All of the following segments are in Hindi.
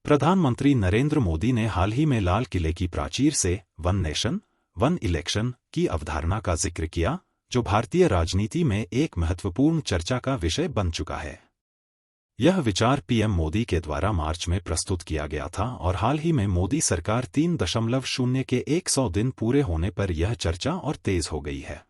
प्रधानमंत्री नरेंद्र मोदी ने हाल ही में लाल किले की प्राचीर से वन नेशन, वन इलेक्शन की अवधारणा का जिक्र किया, जो भारतीय राजनीति में एक महत्वपूर्ण चर्चा का विषय बन चुका है। यह विचार पीएम मोदी के द्वारा मार्च में प्रस्तुत किया गया था और हाल ही में मोदी सरकार 3.0 के 100 दिन पूरे होने पर यह चर्चा और तेज हो गई है।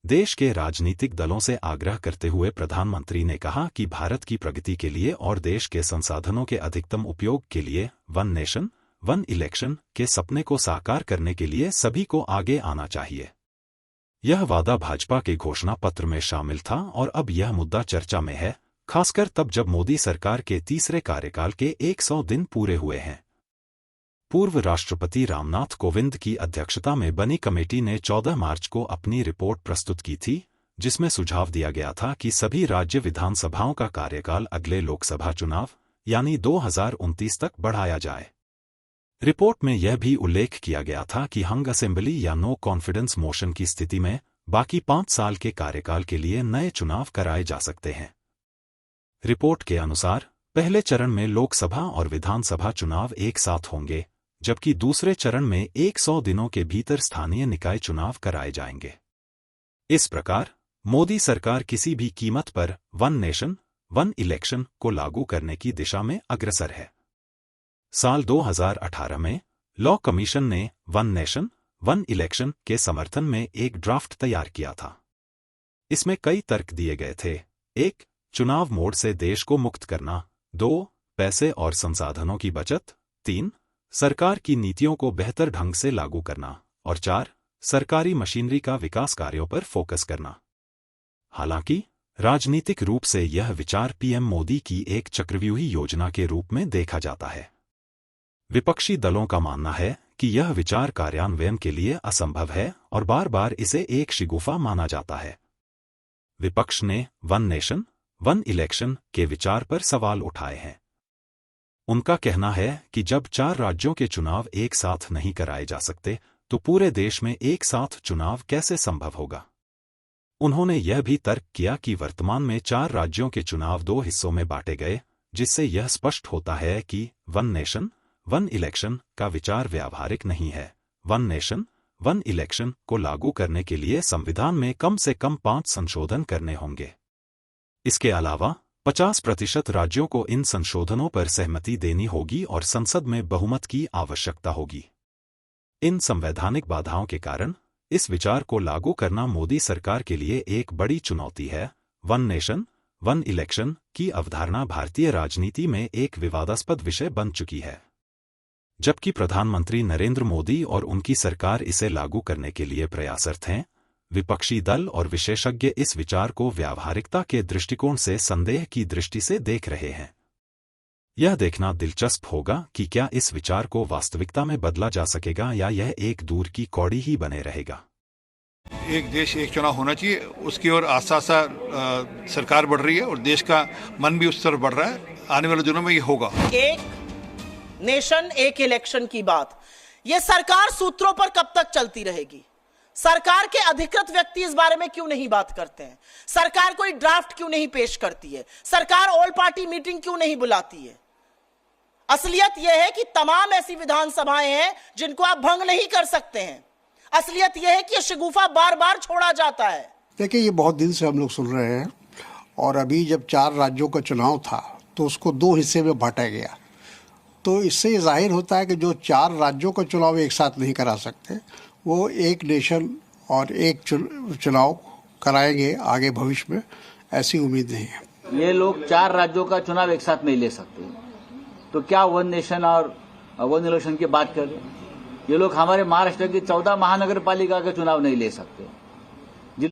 देश के राजनीतिक दलों से आग्रह करते हुए प्रधानमंत्री ने कहा कि भारत की प्रगति के लिए और देश के संसाधनों के अधिकतम उपयोग के लिए वन नेशन, वन इलेक्शन के सपने को साकार करने के लिए सभी को आगे आना चाहिए। यह वादा भाजपा के घोषणा पत्र में शामिल था और अब यह मुद्दा चर्चा में है, खासकर तब जब मोदी सरकार के तीसरे कार्यकाल के 100 दिन पूरे हुए हैं। पूर्व राष्ट्रपति रामनाथ कोविंद की अध्यक्षता में बनी कमेटी ने 14 मार्च को अपनी रिपोर्ट प्रस्तुत की थी, जिसमें सुझाव दिया गया था कि सभी राज्य विधानसभाओं का कार्यकाल अगले लोकसभा चुनाव यानी 2029 तक बढ़ाया जाए। रिपोर्ट में यह भी उल्लेख किया गया था कि हंग असेंबली या नो कॉन्फिडेंस मोशन की स्थिति में बाकी 5 साल के कार्यकाल के लिए नए चुनाव कराए जा सकते हैं। रिपोर्ट के अनुसार पहले चरण में लोकसभा और विधानसभा चुनाव एक साथ होंगे, जबकि दूसरे चरण में 100 दिनों के भीतर स्थानीय निकाय चुनाव कराए जाएंगे। इस प्रकार मोदी सरकार किसी भी कीमत पर वन नेशन, वन इलेक्शन को लागू करने की दिशा में अग्रसर है। साल 2018 में लॉ कमीशन ने वन नेशन, वन इलेक्शन के समर्थन में एक ड्राफ्ट तैयार किया था। इसमें कई तर्क दिए गए थे। 1. चुनाव मोड से देश को मुक्त करना। 2. पैसे और संसाधनों की बचत। 3. सरकार की नीतियों को बेहतर ढंग से लागू करना। और 4. सरकारी मशीनरी का विकास कार्यों पर फोकस करना। हालांकि राजनीतिक रूप से यह विचार पीएम मोदी की एक चक्रव्यूही योजना के रूप में देखा जाता है। विपक्षी दलों का मानना है कि यह विचार कार्यान्वयन के लिए असंभव है और बार बार इसे एक शिगुफा माना जाता है। विपक्ष ने वन नेशन, वन इलेक्शन के विचार पर सवाल उठाए हैं। उनका कहना है कि जब 4 राज्यों के चुनाव एक साथ नहीं कराए जा सकते, तो पूरे देश में एक साथ चुनाव कैसे संभव होगा। उन्होंने यह भी तर्क किया कि वर्तमान में 4 राज्यों के चुनाव 2 हिस्सों में बांटे गए, जिससे यह स्पष्ट होता है कि वन नेशन, वन इलेक्शन का विचार व्यावहारिक नहीं है। वन नेशन, वन इलेक्शन को लागू करने के लिए संविधान में कम से कम 5 संशोधन करने होंगे। इसके अलावा 50% राज्यों को इन संशोधनों पर सहमति देनी होगी और संसद में बहुमत की आवश्यकता होगी। इन संवैधानिक बाधाओं के कारण इस विचार को लागू करना मोदी सरकार के लिए एक बड़ी चुनौती है। वन नेशन, वन इलेक्शन की अवधारणा भारतीय राजनीति में एक विवादास्पद विषय बन चुकी है। जबकि प्रधानमंत्री नरेंद्र मोदी और उनकी सरकार इसे लागू करने के लिए प्रयासरत हैं, विपक्षी दल और विशेषज्ञ इस विचार को व्यावहारिकता के दृष्टिकोण से संदेह की दृष्टि से देख रहे हैं। यह देखना दिलचस्प होगा कि क्या इस विचार को वास्तविकता में बदला जा सकेगा या यह एक दूर की कौड़ी ही बने रहेगा। एक देश एक चुनाव होना चाहिए, उसकी ओर आस्ता आस्ता सरकार बढ़ रही है और देश का मन भी उस तरफ बढ़ रहा है। आने वाले दिनों में ये होगा। एक नेशन एक इलेक्शन की बात, यह सरकार सूत्रों पर कब तक चलती रहेगी? सरकार के अधिकृत व्यक्ति इस बारे में क्यों नहीं बात करते हैं? सरकार कोई ड्राफ्ट क्यों नहीं पेश करती है? सरकार ऑल पार्टी मीटिंग क्यों नहीं बुलाती है? असलियत यह है कि तमाम ऐसी विधानसभाएं हैं जिनको आप भंग नहीं कर सकते हैं। असलियत यह है कि शगुफा बार बार छोड़ा जाता है। देखिए, ये बहुत दिन से हम लोग सुन रहे हैं और अभी जब 4 राज्यों का चुनाव था तो उसको 2 हिस्से में बांटा गया। तो इससे ये जाहिर होता है कि जो 4 राज्यों का चुनाव एक साथ नहीं करा सकते, वो एक नेशन और एक चुनाव कराएंगे आगे भविष्य में, ऐसी उम्मीद नहीं है। ये लोग 4 राज्यों का चुनाव एक साथ नहीं ले सकते, तो क्या वन नेशन और वन इलेक्शन की बात करें? ये लोग हमारे महाराष्ट्र की 14 महानगर पालिका के चुनाव नहीं ले सकते।